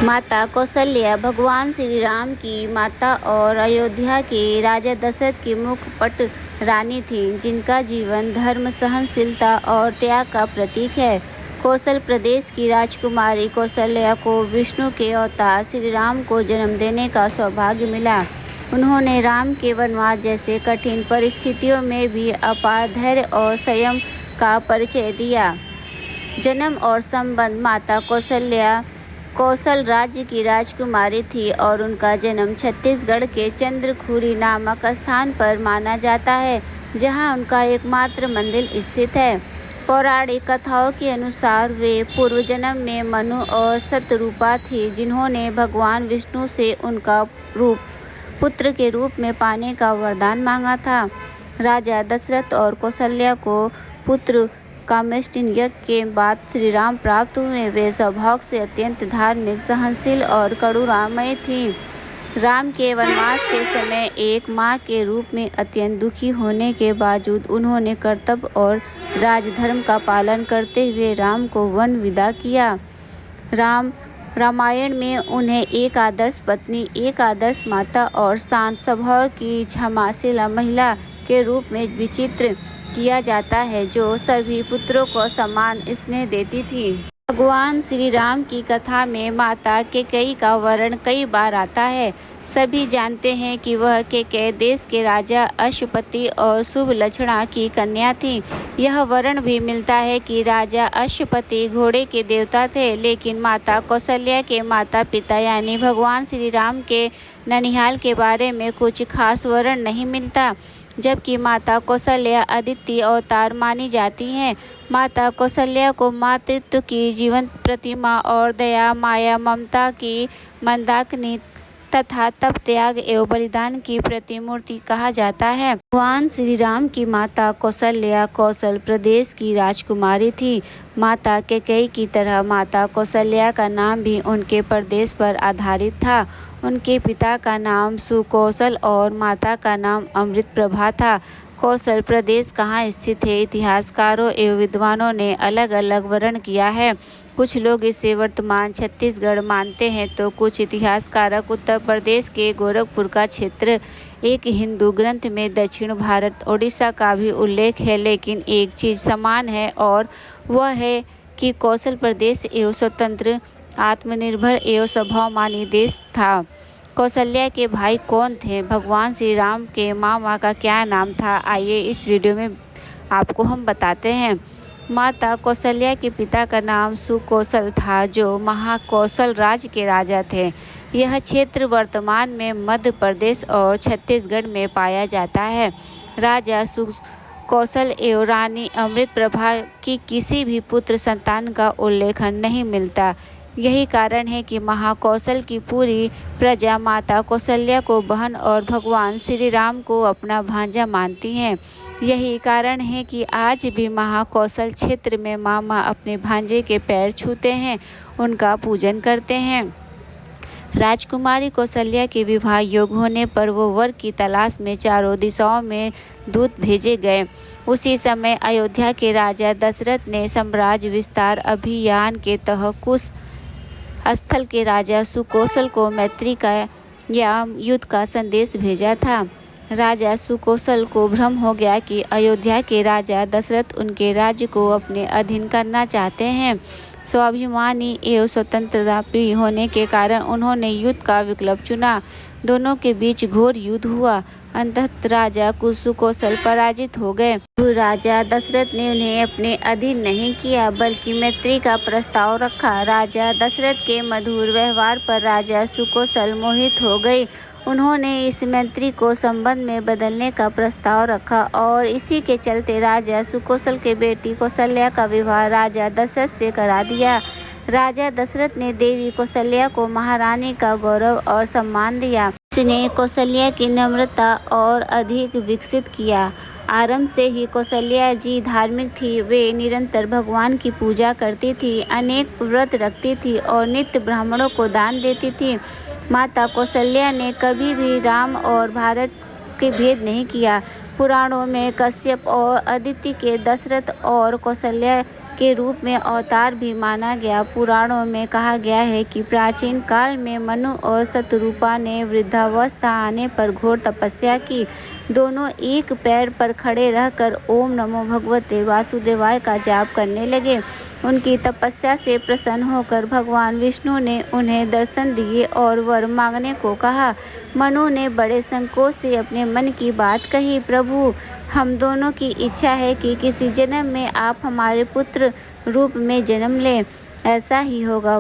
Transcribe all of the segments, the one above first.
माता कौसल्या भगवान श्री राम की माता और अयोध्या के राजा दशरथ की मुख्य पट रानी थीं, जिनका जीवन धर्म, सहनशीलता और त्याग का प्रतीक है। कौशल प्रदेश की राजकुमारी कौसल्या को विष्णु के अवतार श्री राम को जन्म देने का सौभाग्य मिला। उन्होंने राम के वनवास जैसे कठिन परिस्थितियों में भी अपार धैर्य और संयम का परिचय दिया। जन्म और संबंध। माता कौसल्या कौशल राज्य की राजकुमारी थी और उनका जन्म छत्तीसगढ़ के चंद्रखुरी नामक स्थान पर माना जाता है, जहां उनका एकमात्र मंदिर स्थित है। पौराणिक कथाओं के अनुसार वे पूर्व जन्म में मनु और शतरूपा थी, जिन्होंने भगवान विष्णु से उनका रूप पुत्र के रूप में पाने का वरदान मांगा था। राजा दशरथ और कौसल्या को पुत्र कामेष्टि यज्ञ के बाद श्री राम प्राप्त हुए। वे स्वभाव से अत्यंत धार्मिक, सहनशील और करुणामय थीं। राम के वनवास के समय एक मां के रूप में अत्यंत दुखी होने के बावजूद उन्होंने कर्तव्य और राजधर्म का पालन करते हुए राम को वन विदा किया। रामायण में उन्हें एक आदर्श पत्नी, एक आदर्श माता और शांत स्वभाव की क्षमाशील महिला के रूप में विचित्र किया जाता है, जो सभी पुत्रों को समान स्नेह देती थी। भगवान श्री राम की कथा में माता कैकेयी का वर्णन कई बार आता है। सभी जानते हैं कि वह कैकेयी देश के राजा अश्वपति और सुबलक्षणा की कन्या थी। यह वर्णन भी मिलता है कि राजा अश्वपति घोड़े के देवता थे, लेकिन माता कौसल्या के माता पिता यानी भगवान श्री राम के ननिहाल के बारे में कुछ खास वर्णन नहीं मिलता, जबकि माता कौसल्या अदिति अवतार मानी जाती हैं। माता कौसल्या को मातृत्व की जीवंत प्रतिमा और दया, माया, ममता की मंदाकिनी तथा तप, त्याग एवं बलिदान की प्रतिमूर्ति कहा जाता है। भगवान श्री राम की माता कौसल्या कौशल प्रदेश की राजकुमारी थी। माता कैकेयी की तरह माता कौसल्या का नाम भी उनके प्रदेश पर आधारित था। उनके पिता का नाम सुकौशल और माता का नाम अमृत प्रभा था। कौशल प्रदेश कहाँ स्थित है? इतिहासकारों एवं विद्वानों ने अलग अलग वर्णन किया है। कुछ लोग इसे वर्तमान छत्तीसगढ़ मानते हैं, तो कुछ इतिहासकार उत्तर प्रदेश के गोरखपुर का क्षेत्र। एक हिंदू ग्रंथ में दक्षिण भारत, ओडिशा का भी उल्लेख है, लेकिन एक चीज़ समान है और वह है कि कौशल प्रदेश एवं स्वतंत्र, आत्मनिर्भर एवं स्वाभिमानी देश था। कौसल्या के भाई कौन थे? भगवान श्री राम के मामा का क्या नाम था? आइए इस वीडियो में आपको हम बताते हैं। माता कौसल्या के पिता का नाम सुकौशल था, जो महाकौशल राज्य के राजा थे। यह क्षेत्र वर्तमान में मध्य प्रदेश और छत्तीसगढ़ में पाया जाता है। राजा सुकौशल एवं रानी अमृत प्रभा की किसी भी पुत्र संतान का उल्लेख नहीं मिलता। यही कारण है कि महाकौशल की पूरी प्रजा माता कौसल्या को बहन और भगवान श्री राम को अपना भांजा मानती हैं। यही कारण है कि आज भी महाकौशल क्षेत्र में मामा अपने भांजे के पैर छूते हैं, उनका पूजन करते हैं। राजकुमारी कौसल्या के विवाह योग्य होने पर वो वर की तलाश में चारों दिशाओं में दूत भेजे गए। उसी समय अयोध्या के राजा दशरथ ने साम्राज्य विस्तार अभियान के तहत कुश स्थल के राजा सुकौशल को मैत्री का या युद्ध का संदेश भेजा था। राजा सुकौशल को भ्रम हो गया कि अयोध्या के राजा दशरथ उनके राज्य को अपने अधीन करना चाहते हैं। स्वाभिमानी एवं स्वतंत्रता प्रिय होने के कारण उन्होंने युद्ध का विकल्प चुना। दोनों के बीच घोर युद्ध हुआ। अंततः राजा सुकौशल पराजित हो गए। राजा दशरथ ने उन्हें अपने अधीन नहीं किया, बल्कि मैत्री का प्रस्ताव रखा। राजा दशरथ के मधुर व्यवहार पर राजा सुकौशल मोहित हो गए। उन्होंने इस मैत्री को संबंध में बदलने का प्रस्ताव रखा और इसी के चलते राजा सुकौशल के बेटी कौसल्या का विवाह राजा दशरथ से करा दिया। राजा दशरथ ने देवी कौसल्या को महारानी का गौरव और सम्मान दिया। इसने कौसल्या की नम्रता और अधिक विकसित किया। आरंभ से ही कौसल्या जी धार्मिक थी। वे निरंतर भगवान की पूजा करती थी, अनेक व्रत रखती थी और नित्य ब्राह्मणों को दान देती थी। माता कौसल्या ने कभी भी राम और भारत के भेद नहीं किया। पुराणों में कश्यप और अदिति के दशरथ और कौसल्या के रूप में अवतार भी माना गया। पुराणों में कहा गया है कि प्राचीन काल में मनु और शतरूपा ने वृद्धावस्था आने पर घोर तपस्या की। दोनों एक पैर पर खड़े रहकर ओम नमो भगवते वासुदेवाय का जाप करने लगे। उनकी तपस्या से प्रसन्न होकर भगवान विष्णु ने उन्हें दर्शन दिए और वर मांगने को कहा। मनु ने बड़े संकोच से अपने मन की बात कही, प्रभु, हम दोनों की इच्छा है कि किसी जन्म में आप हमारे पुत्र रूप में जन्म लें। ऐसा ही होगा।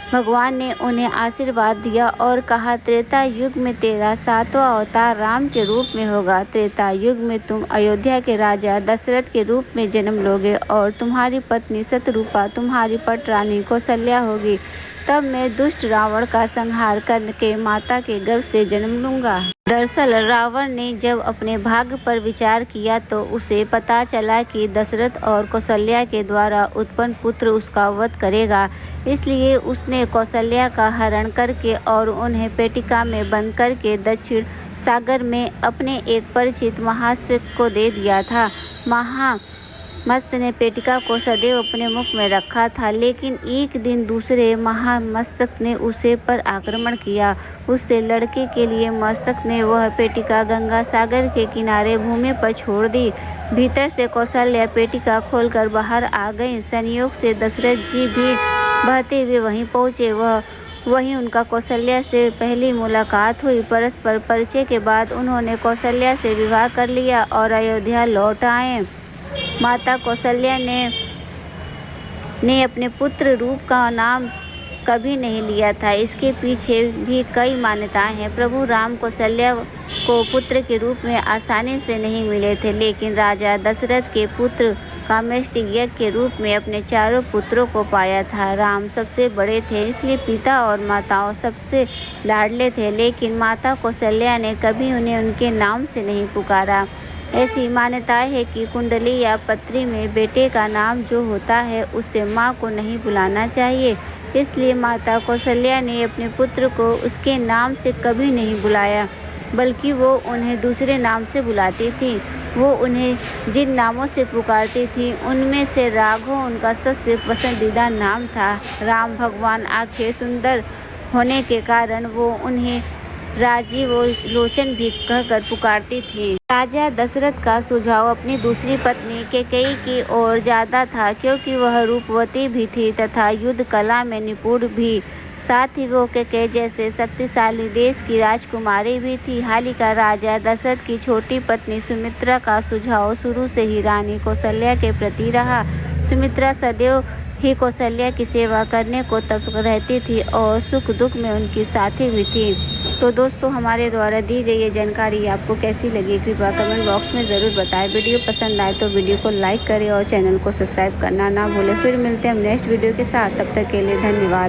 भगवान ने उन्हें आशीर्वाद दिया और कहा, त्रेता युग में तेरा 7वां अवतार राम के रूप में होगा। त्रेता युग में तुम अयोध्या के राजा दशरथ के रूप में जन्म लोगे और तुम्हारी पत्नी शतरूपा तुम्हारी पटरानी कौशल्या होगी। तब मैं दुष्ट रावण का संहार करके माता के गर्भ से जन्म लूंगा। दरअसल रावण ने जब अपने भाग्य पर विचार किया तो उसे पता चला कि दशरथ और कौशल्या के द्वारा उत्पन्न पुत्र उसका वध करेगा। इसलिए उसने कौशल्या का हरण करके और उन्हें पेटिका में बंद करके दक्षिण सागर में अपने एक परिचित महामत्स्य को दे दिया था। महामत्स्य ने पेटिका को सदैव अपने मुख में रखा था, लेकिन एक दिन दूसरे महामस्तक ने उसे पर आक्रमण किया। उससे लड़के के लिए मस्तक ने वह पेटिका गंगा सागर के किनारे भूमि पर छोड़ दी। भीतर से कौशल्या पेटिका खोलकर बाहर आ गई। संयोग से दशरथ जी भी बहते हुए वहीं पहुँचे। वहीं उनका कौशल्या से पहली मुलाकात हुई। परस्पर परिचय के बाद उन्होंने कौशल्या से विवाह कर लिया और अयोध्या लौट आए। माता कौशल्या ने अपने पुत्र रूप का नाम कभी नहीं लिया था। इसके पीछे भी कई मान्यताएं हैं। प्रभु राम कौशल्या को पुत्र के रूप में आसानी से नहीं मिले थे, लेकिन राजा दशरथ के पुत्र कामेष्टि यज्ञ के रूप में अपने चारों पुत्रों को पाया था। राम सबसे बड़े थे, इसलिए पिता और माताओं सबसे लाडले थे, लेकिन माता कौशल्या ने कभी उन्हें उनके नाम से नहीं पुकारा। ऐसी मान्यताएं है कि कुंडली या पत्री में बेटे का नाम जो होता है उसे माँ को नहीं बुलाना चाहिए। इसलिए माता कौशल्या ने अपने पुत्र को उसके नाम से कभी नहीं बुलाया, बल्कि वो उन्हें दूसरे नाम से बुलाती थी। वो उन्हें जिन नामों से पुकारती थी उनमें से राघव उनका सबसे पसंदीदा नाम था। राम भगवान आंखें सुंदर होने के कारण वो उन्हें राजीव लोचन भी कहकर पुकारती थी। राजा दशरथ का सुझाव अपनी दूसरी पत्नी कैकेयी की ओर ज़्यादा था, क्योंकि वह रूपवती भी थी तथा युद्ध कला में निपुण भी। साथ ही वो कैकेयी जैसे शक्तिशाली देश की राजकुमारी भी थी। हालांकि राजा दशरथ की छोटी पत्नी सुमित्रा का सुझाव शुरू से ही रानी कौशल्या के प्रति रहा। सुमित्रा सदैव ही कौशल्या की सेवा करने को तत्पर रहती थी और सुख दुख में उनकी साथी भी थी। तो दोस्तों, हमारे द्वारा दी गई ये जानकारी आपको कैसी लगी कृपया कमेंट बॉक्स में ज़रूर बताएं। वीडियो पसंद आए तो वीडियो को लाइक करें और चैनल को सब्सक्राइब करना ना भूलें। फिर मिलते हैं हम नेक्स्ट वीडियो के साथ। तब तक के लिए धन्यवाद।